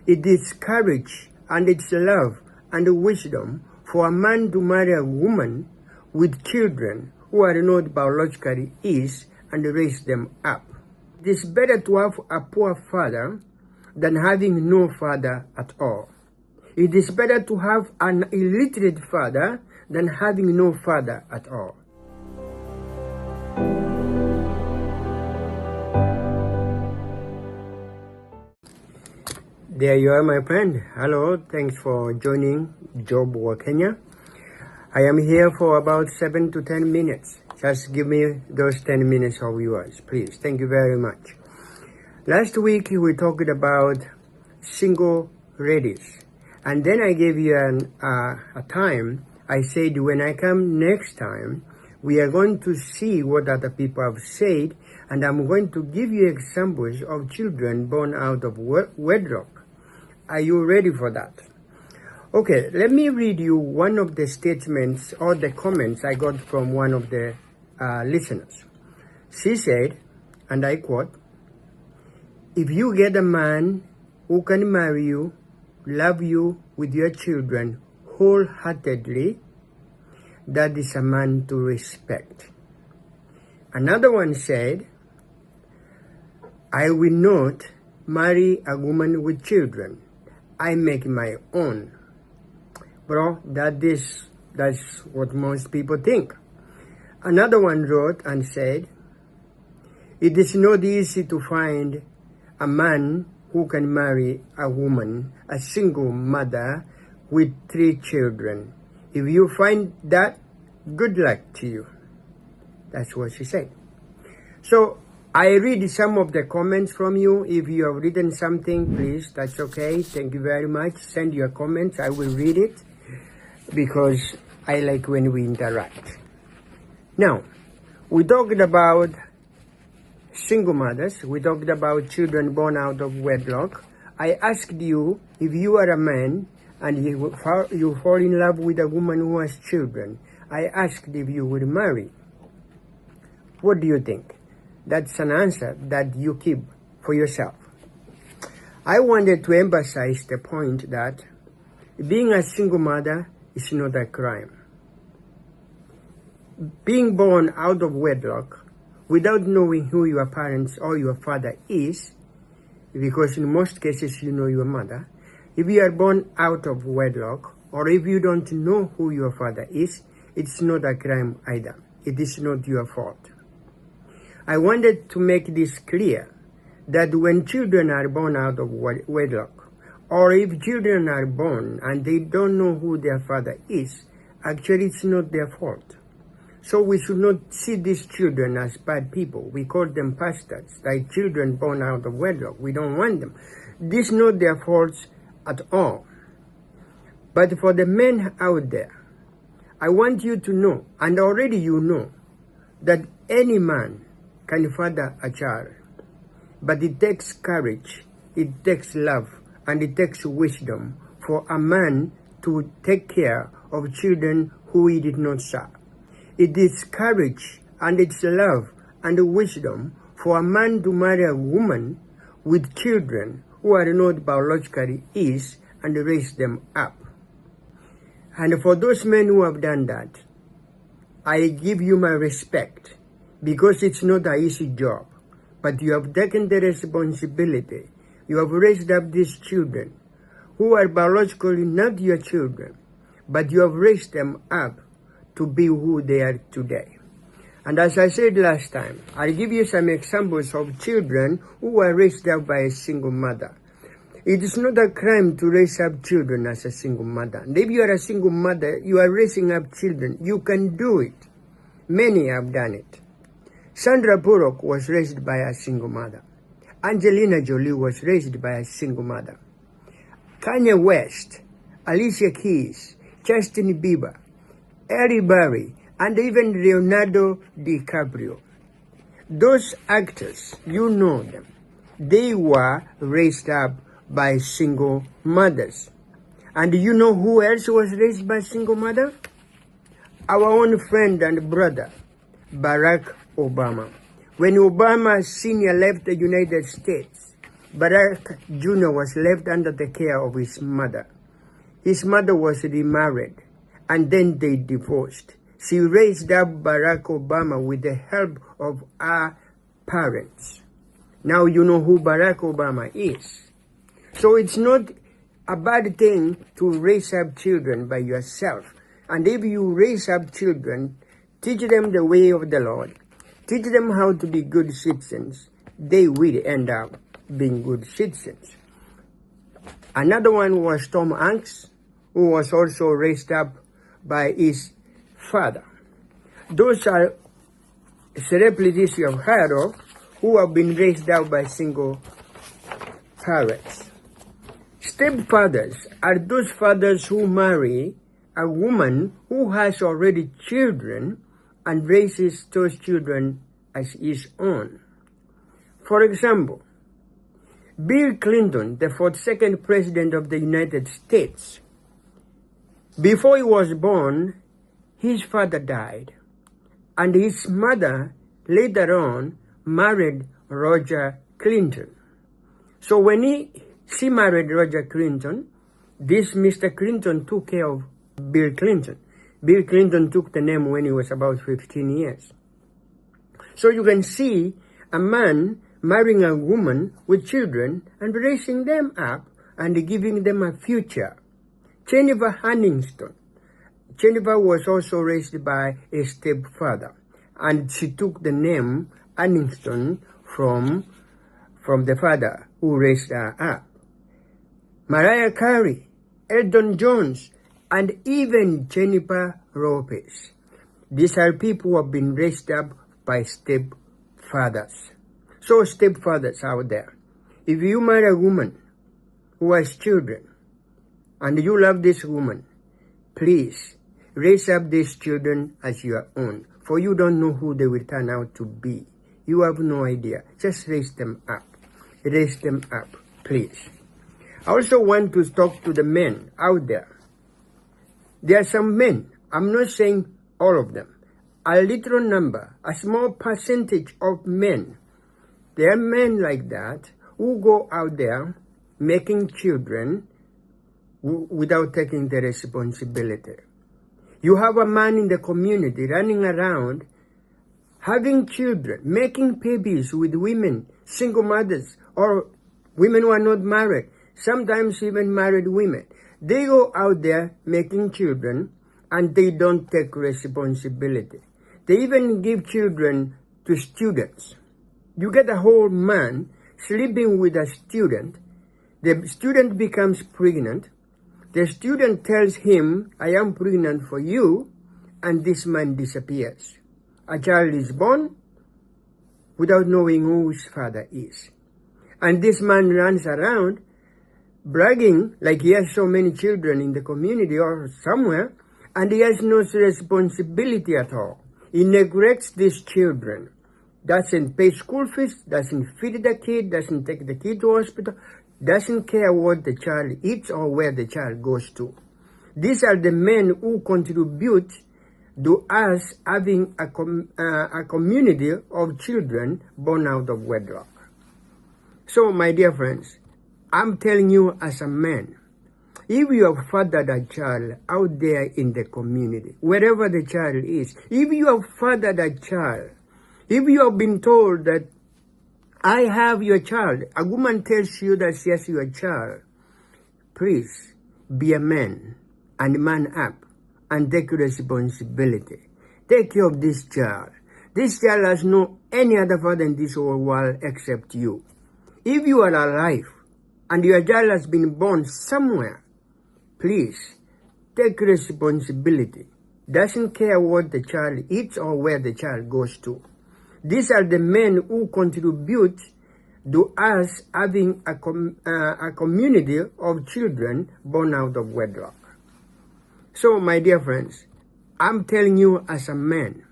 It is courage and it's love and wisdom for a man to marry a woman with children who are not biologically his and raise them up. It is better to have a poor father than having no father at all. It is better to have an illiterate father than having no father at all. There you are, my friend. Hello, thanks for joining Job War Kenya. I am here for about 7 to 10 minutes. Just give me those 10 minutes of yours, please. Thank you very much. Last week we talked about single ladies, and then I gave you a time. I said when I come next time, we are going to see what other people have said, and I'm going to give you examples of children born out of wedlock. Are you ready for that? Okay, let me read you one of the statements or the comments I got from one of the listeners. She said, and I quote, "If you get a man who can marry you, love you with your children wholeheartedly, that is a man to respect." Another one said, "I will not marry a woman with children. I make my own." Bro, that's what most people think. Another one wrote and said, "It is not easy to find a man who can marry a woman, a single mother with 3 children. If you find that, good luck to you." That's what she said. So I read some of the comments from you. If you have written something, please, that's okay. Thank you very much. Send your comments. I will read it because I like when we interact. Now, we talked about single mothers. We talked about children born out of wedlock. I asked you, if you are a man and you fall in love with a woman who has children, I asked if you would marry. What do you think? That's an answer that you keep for yourself. I wanted to emphasize the point that being a single mother is not a crime. Being born out of wedlock without knowing who your parents or your father is, because in most cases you know your mother, if you are born out of wedlock or if you don't know who your father is, it's not a crime either. It is not your fault. I wanted to make this clear that when children are born out of wedlock, or if children are born and they don't know who their father is, actually it's not their fault. So we should not see these children as bad people. We call them bastards, like children born out of wedlock. We don't want them. This is not their faults at all. But for the men out there, I want you to know, and already you know, that any man can father a child. But it takes courage, it takes love, and it takes wisdom for a man to take care of children who he did not serve. It is courage and it's love and wisdom for a man to marry a woman with children who are not biologically his and raise them up. And for those men who have done that, I give you my respect, because it's not an easy job, but you have taken the responsibility. You have raised up these children who are biologically not your children, but you have raised them up to be who they are today. And as I said last time, I'll give you some examples of children who were raised up by a single mother. It is not a crime to raise up children as a single mother. And if you are a single mother, you are raising up children. You can do it. Many have done it. Sandra Bullock was raised by a single mother. Angelina Jolie was raised by a single mother. Kanye West, Alicia Keys, Justin Bieber, Halle Berry, and even Leonardo DiCaprio. Those actors, you know them. They were raised up by single mothers. And you know who else was raised by single mother? Our own friend and brother, Barack Obama. When Obama Sr. left the United States, Barak Jr. was left under the care of his mother. His mother was remarried, and then they divorced. She raised up Barack Obama with the help of her parents. Now you know who Barack Obama is. So it's not a bad thing to raise up children by yourself. And if you raise up children, teach them the way of the Lord. Teach them how to be good citizens. They will end up being good citizens. Another one was Tom Hanks, who was also raised up by his father. Those are celebrities you have heard of who have been raised up by single parents. Stepfathers are those fathers who marry a woman who has already children and raises those children as his own. For example, Bill Clinton, the 42nd President of the United States, before he was born, his father died, and his mother later on married Roger Clinton. So when she married Roger Clinton, this Mr. Clinton took care of Bill Clinton. Bill Clinton took the name when he was about 15 years. So you can see a man marrying a woman with children and raising them up and giving them a future. Jennifer Aniston. Jennifer was also raised by a stepfather, and she took the name Aniston from the father who raised her up. Mariah Carey, Elton Jones, and even Jennifer Lopez. These are people who have been raised up by stepfathers. So stepfathers out there, if you marry a woman who has children and you love this woman, please raise up these children as your own, for you don't know who they will turn out to be. You have no idea. Just raise them up. Raise them up, please. I also want to talk to the men out there. There are some men, I'm not saying all of them, a little number, a small percentage of men. There are men like that who go out there making children without taking the responsibility. You have a man in the community running around having children, making babies with women, single mothers, or women who are not married, sometimes even married women. They go out there making children and they don't take responsibility. They even give children to students. You get a whole man sleeping with a student. The student becomes pregnant. The student tells him, I am pregnant for you, and this man disappears. A child is born without knowing who his father is. And this man runs around bragging like he has so many children in the community or somewhere, and he has no responsibility at all. He neglects these children, doesn't pay school fees, doesn't feed the kid, doesn't take the kid to hospital, doesn't care what the child eats or where the child goes to. These are the men who contribute to us having a community of children born out of wedlock. So, my dear friends, I'm telling you as a man, if you have fathered a child out there in the community, wherever the child is, if you have fathered a child, if you have been told that I have your child, a woman tells you that she has your child, please be a man and man up and take responsibility. Take care of this child. This child has no any other father in this whole world except you. If you are alive and your child has been born somewhere, please take responsibility. Doesn't care what the child eats or where the child goes to. These are the men who contribute to us having a community of children born out of wedlock. So, my dear friends, I'm telling you as a man,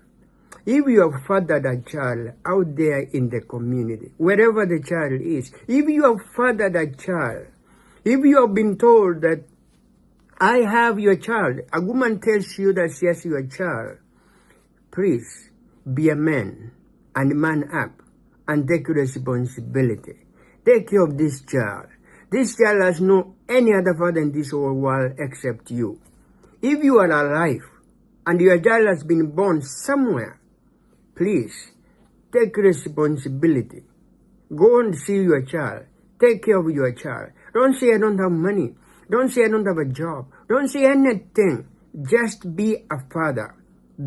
if you have fathered a child out there in the community, wherever the child is, if you have fathered a child, if you have been told that I have your child, a woman tells you that she has your child, please be a man and man up and take responsibility. Take care of this child. This child has no any other father in this whole world except you. If you are alive and your child has been born somewhere, please take responsibility. Go and see your child. Take care of your child. Don't say I don't have money. Don't say I don't have a job. Don't say anything. Just be a father.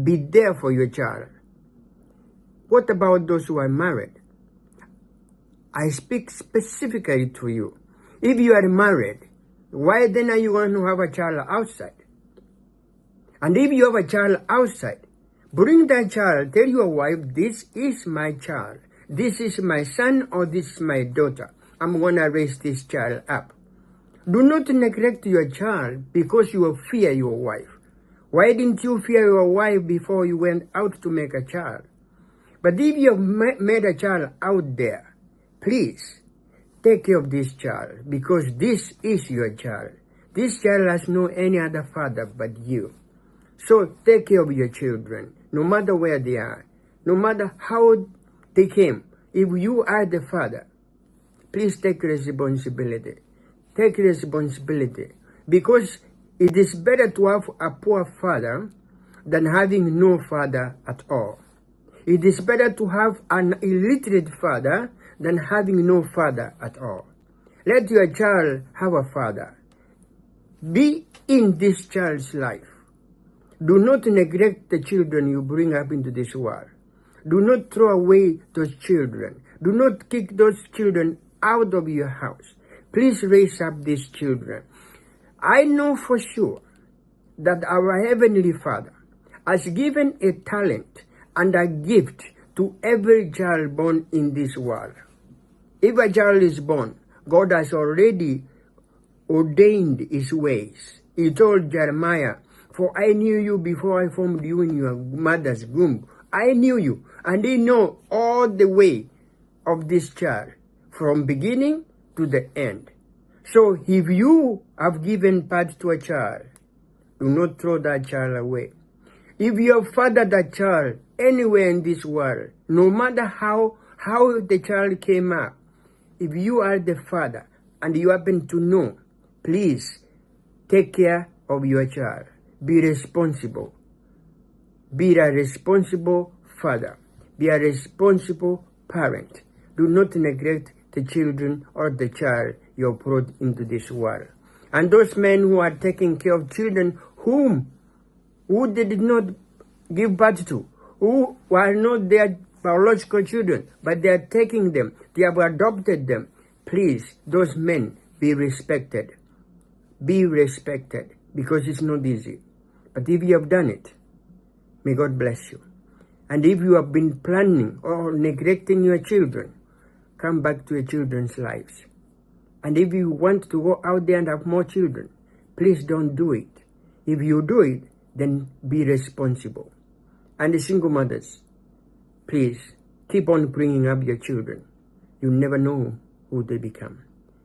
Be there for your child. What about those who are married? I speak specifically to you. If you are married, why then are you going to have a child outside? And if you have a child outside, bring that child, tell your wife, this is my child. This is my son or this is my daughter. I'm going to raise this child up. Do not neglect your child because you fear your wife. Why didn't you fear your wife before you went out to make a child? But if you have made a child out there, please take care of this child because this is your child. This child has no any other father but you. So take care of your children, no matter where they are, no matter how they came. If you are the father, please take responsibility. Take responsibility because it is better to have a poor father than having no father at all. It is better to have an illiterate father than having no father at all. Let your child have a father. Be in this child's life. Do not neglect the children you bring up into this world. Do not throw away those children. Do not kick those children out of your house. Please raise up these children. I know for sure that our Heavenly Father has given a talent and a gift to every child born in this world. If a child is born, God has already ordained his ways. He told Jeremiah, "For I knew you before I formed you in your mother's womb." I knew you, and he knows all the way of this child, from beginning to the end. So if you have given birth to a child, do not throw that child away. If you have fathered that child anywhere in this world, no matter how the child came up, if you are the father and you happen to know, please take care of your child. Be responsible. Be a responsible father. Be a responsible parent. Do not neglect the children or the child you have brought into this world. And those men who are taking care of children who they did not give birth to, who are not their biological children, but they are taking them, they have adopted them. Please, those men, be respected. Be respected, because it's not easy. But if you have done it, may God bless you. And if you have been planning or neglecting your children, come back to your children's lives. And if you want to go out there and have more children, please don't do it. If you do it, then be responsible. And the single mothers, please keep on bringing up your children. You never know who they become.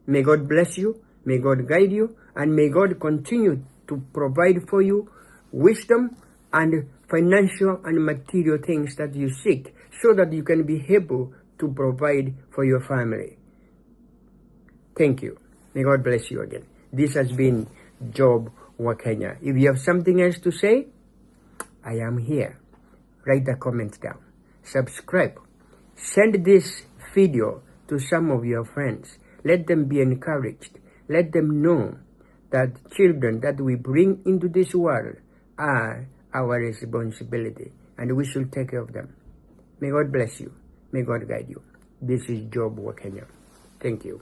May God bless you, may God guide you, and may God continue to provide for you wisdom and financial and material things that you seek, so that you can be able to provide for your family. Thank you. May God bless you again. This has been Job Wakenya. If you have something else to say, I am here. Write the comment down. Subscribe. Send this video to some of your friends. Let them be encouraged. Let them know that children that we bring into this world are our responsibility, and we should take care of them. May God bless you. May God guide you. This is Job Wakenya. Thank you.